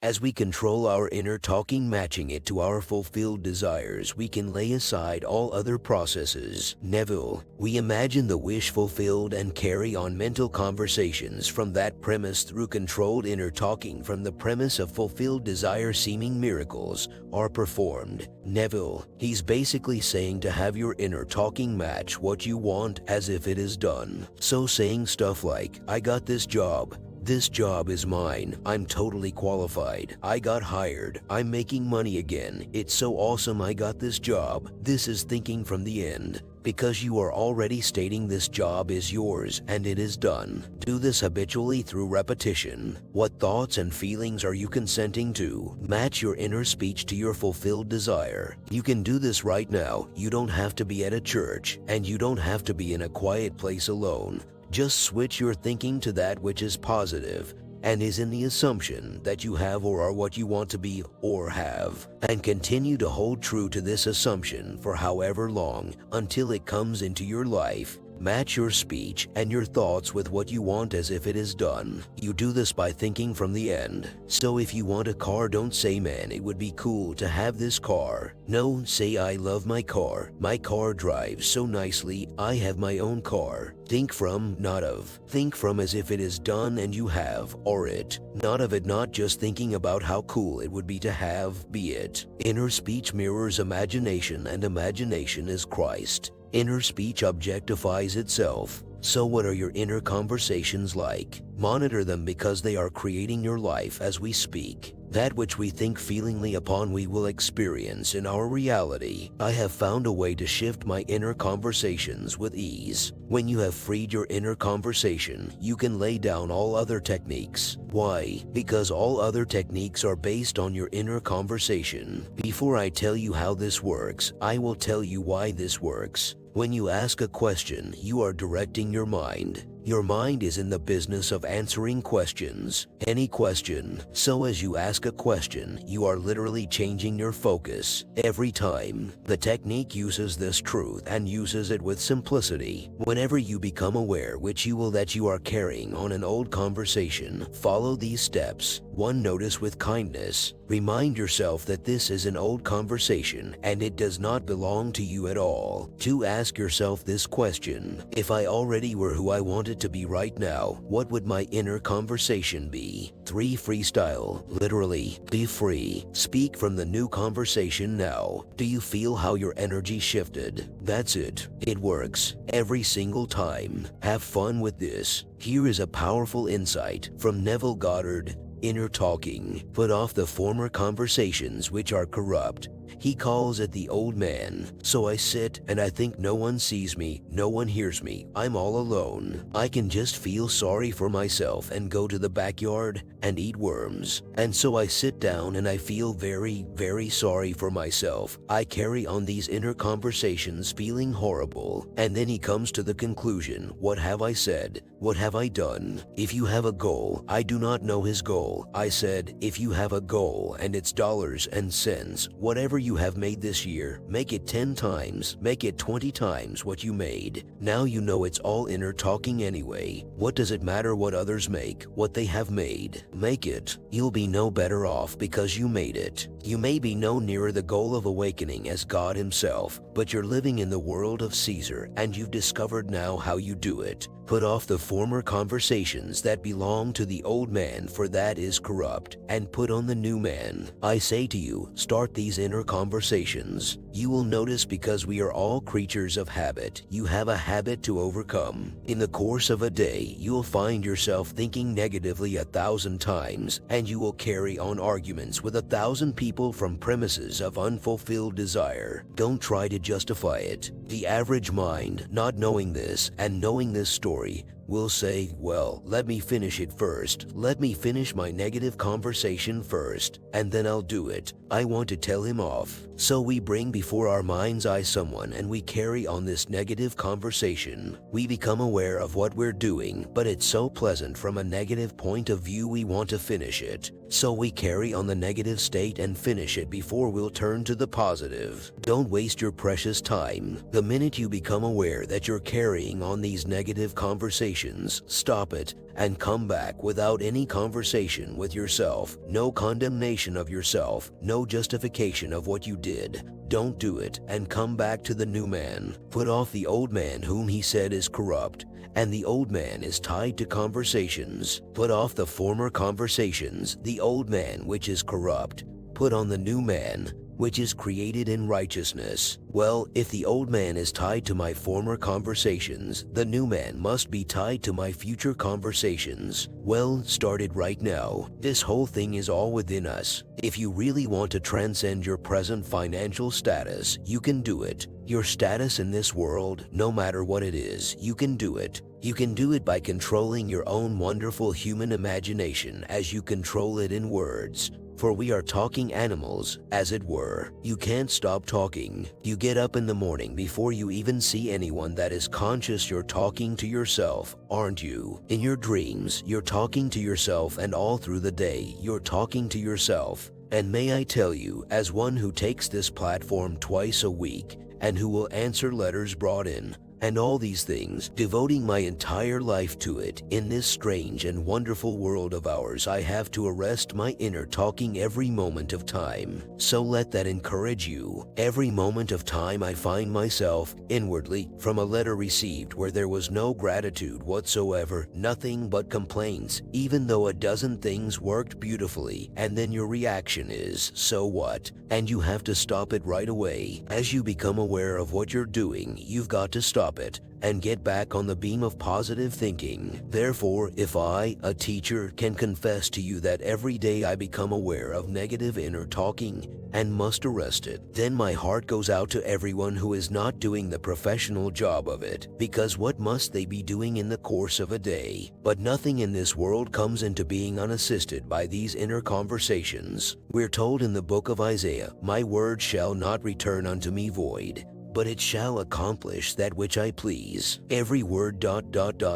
As we control our inner talking, matching it to our fulfilled desires, we can lay aside all other processes. Neville, we imagine the wish fulfilled and carry on mental conversations from that premise through controlled inner talking. From the premise of fulfilled desire, seeming miracles are performed. Neville, he's basically saying to have your inner talking match what you want as if it is done. So saying stuff like, I got this job. This job is mine. I'm totally qualified. I got hired. I'm making money again. It's so awesome I got this job. This is thinking from the end, because you are already stating this job is yours and it is done. Do this habitually through repetition. What thoughts and feelings are you consenting to? Match your inner speech to your fulfilled desire. You can do this right now. You don't have to be at a church, and you don't have to be in a quiet place alone. Just switch your thinking to that which is positive and is in the assumption that you have or are what you want to be or have, and continue to hold true to this assumption for however long until it comes into your life. Match your speech and your thoughts with what you want as if it is done. You do this by thinking from the end. So if you want a car, don't say, man, it would be cool to have this car. No, say, I love my car. My car drives so nicely. I have my own car. Think from, not of. Think from as if it is done and you have, or it. Not of it, not just thinking about how cool it would be to have, be it. Inner speech mirrors imagination, and imagination is Christ. Inner speech objectifies itself. So what are your inner conversations like? Monitor them, because they are creating your life as we speak. That which we think feelingly upon we will experience in our reality. I have found a way to shift my inner conversations with ease. When you have freed your inner conversation, you can lay down all other techniques. Why? Because all other techniques are based on your inner conversation. Before I tell you how this works, I will tell you why this works. When you ask a question, you are directing your mind. Your mind is in the business of answering questions, any question. So as you ask a question, you are literally changing your focus every time. The technique uses this truth and uses it with simplicity. Whenever you become aware, which you will, that you are carrying on an old conversation, follow these steps. 1. Notice with kindness. Remind yourself that this is an old conversation and it does not belong to you at all. 2. Ask yourself this question. If I already were who I wanted to be right now, what would my inner conversation be? 3. Freestyle. Literally, be free. Speak from the new conversation now. Do you feel how your energy shifted? That's it. It works every single time. Have fun with this. Here is a powerful insight from Neville Goddard. Inner talking. Put off the former conversations which are corrupt. He calls it the old man. So I sit and I think no one sees me, no one hears me, I'm all alone. I can just feel sorry for myself and go to the backyard and eat worms. And so I sit down and I feel very, very sorry for myself. I carry on these inner conversations feeling horrible. And then he comes to the conclusion, what have I said? What have I done? If you have a goal, I do not know his goal. I said, if you have a goal and it's dollars and cents, whatever you have made this year, make it 10 times, make it 20 times what you made. Now you know it's all inner talking anyway. What does it matter what others make, what they have made? Make it. You'll be no better off because you made it. You may be no nearer the goal of awakening as God himself, but you're living in the world of Caesar and you've discovered now how you do it. Put off the former conversations that belong to the old man, for that is corrupt, and put on the new man. I say to you, start these inner conversations. You will notice, because we are all creatures of habit, you have a habit to overcome. In the course of a day, you'll find yourself thinking negatively 1,000 times, and you will carry on arguments with 1,000 people from premises of unfulfilled desire. Don't try to justify it. The average mind, not knowing this and knowing this story, will say, well, let me finish it first. Let me finish my negative conversation first, and then I'll do it. I want to tell him off. So we bring before our mind's eye someone and we carry on this negative conversation. We become aware of what we're doing, but it's so pleasant from a negative point of view we want to finish it. So we carry on the negative state and finish it before we'll turn to the positive. Don't waste your precious time. The minute you become aware that you're carrying on these negative conversations, stop it and come back without any conversation with yourself. No condemnation of yourself, no justification of what you did. Don't do it and come back to the new man. Put off the old man whom he said is corrupt, and the old man is tied to conversations. Put off the former conversations, the old man which is corrupt. Put on the new man, which is created in righteousness. Well, if the old man is tied to my former conversations, the new man must be tied to my future conversations. Well, start it right now. This whole thing is all within us. If you really want to transcend your present financial status, you can do it. Your status in this world, no matter what it is, you can do it. You can do it by controlling your own wonderful human imagination as you control it in words. For we are talking animals, as it were. You can't stop talking. You get up in the morning before you even see anyone that is conscious you're talking to yourself, aren't you? In your dreams, you're talking to yourself, and all through the day, you're talking to yourself. And may I tell you, as one who takes this platform twice a week, and who will answer letters brought in, and all these things, devoting my entire life to it, in this strange and wonderful world of ours, I have to arrest my inner talking every moment of time. So let that encourage you. Every moment of time I find myself, inwardly, from a letter received where there was no gratitude whatsoever, nothing but complaints, even though a dozen things worked beautifully, and then your reaction is, so what? And you have to stop it right away. As you become aware of what you're doing, you've got to stop it and get back on the beam of positive thinking. Therefore, if I, a teacher, can confess to you that every day I become aware of negative inner talking and must arrest it, then my heart goes out to everyone who is not doing the professional job of it, because what must they be doing in the course of a day? But nothing in this world comes into being unassisted by these inner conversations. We're told in the book of Isaiah, "My word shall not return unto me void, but it shall accomplish that which I please." Every word ...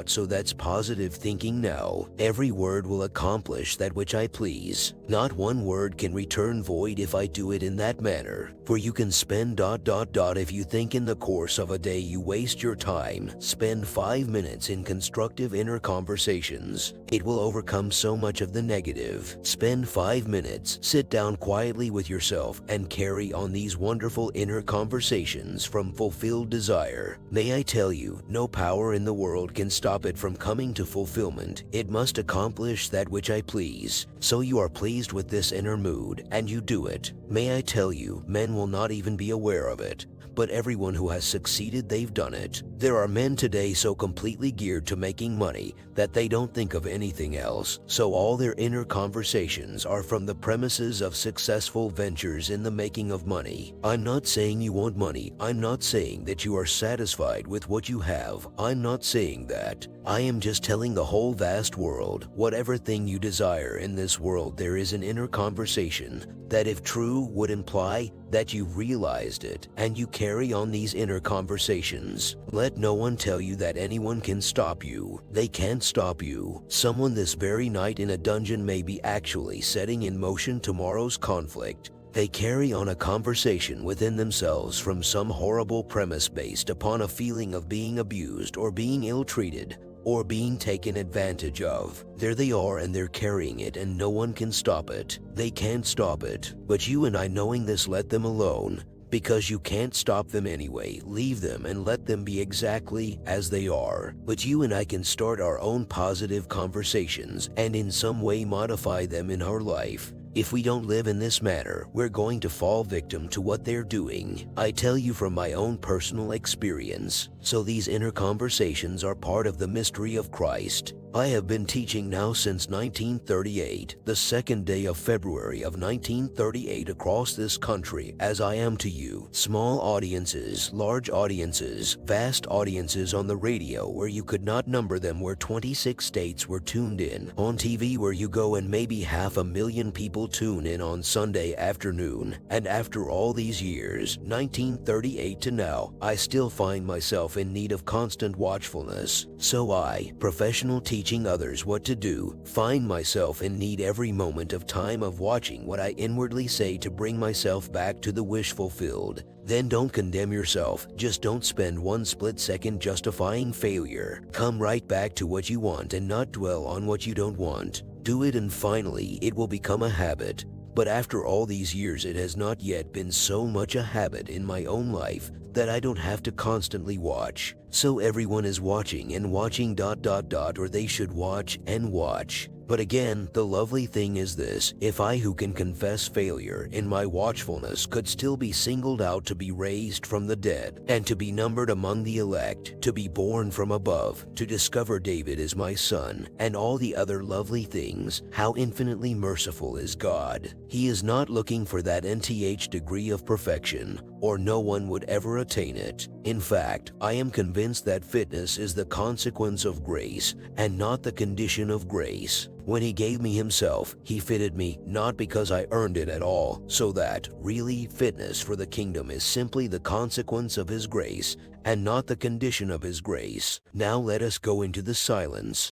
so that's positive thinking now. Every word will accomplish that which I please. Not one word can return void if I do it in that manner. For you can spend ... if you think in the course of a day you waste your time, spend 5 minutes in constructive inner conversations. It will overcome so much of the negative. Spend 5 minutes, sit down quietly with yourself and carry on these wonderful inner conversations from fulfilled desire. May I tell you, no power in the world can stop it from coming to fulfillment. It must accomplish that which I please. So you are pleased with this inner mood, and you do it. May I tell you, men will not even be aware of it. But everyone who has succeeded, they've done it. There are men today so completely geared to making money that they don't think of anything else. So all their inner conversations are from the premises of successful ventures in the making of money. I'm not saying you want money. I'm not saying that you are satisfied with what you have. I'm not saying that. I am just telling the whole vast world, whatever thing you desire in this world, there is an inner conversation that, if true, would imply that you've realized it, and you carry on these inner conversations. Let no one tell you that anyone can stop you. They can't stop you. Someone this very night in a dungeon may be actually setting in motion tomorrow's conflict. They carry on a conversation within themselves from some horrible premise based upon a feeling of being abused or being ill-treated or being taken advantage of. There they are, and they're carrying it, and no one can stop it. They can't stop it. But you and I, knowing this, let them alone, because you can't stop them anyway. Leave them and let them be exactly as they are. But you and I can start our own positive conversations and in some way modify them in our life. If we don't live in this manner, we're going to fall victim to what they're doing. I tell you from my own personal experience. So these inner conversations are part of the mystery of Christ. I have been teaching now since 1938, the second day of February of 1938, across this country, as I am to you. Small audiences, large audiences, vast audiences on the radio where you could not number them, where 26 states were tuned in. On TV where you go and maybe 500,000 people tune in on Sunday afternoon. And after all these years, 1938 to now, I still find myself in need of constant watchfulness. So I, professional teacher teaching others what to do, find myself in need every moment of time of watching what I inwardly say to bring myself back to the wish fulfilled. Then don't condemn yourself, just don't spend one split second justifying failure. Come right back to what you want and not dwell on what you don't want. Do it and finally it will become a habit. But after all these years it has not yet been so much a habit in my own life that I don't have to constantly watch. So everyone is watching and watching ... or they should watch and watch. But again, the lovely thing is this: if I, who can confess failure in my watchfulness, could still be singled out to be raised from the dead, and to be numbered among the elect, to be born from above, to discover David as my son, and all the other lovely things, how infinitely merciful is God. He is not looking for that nth degree of perfection, or no one would ever attain it. In fact, I am convinced that fitness is the consequence of grace, and not the condition of grace. When he gave me himself, he fitted me not because I earned it at all, so that, really, fitness for the kingdom is simply the consequence of his grace, and not the condition of his grace. Now let us go into the silence.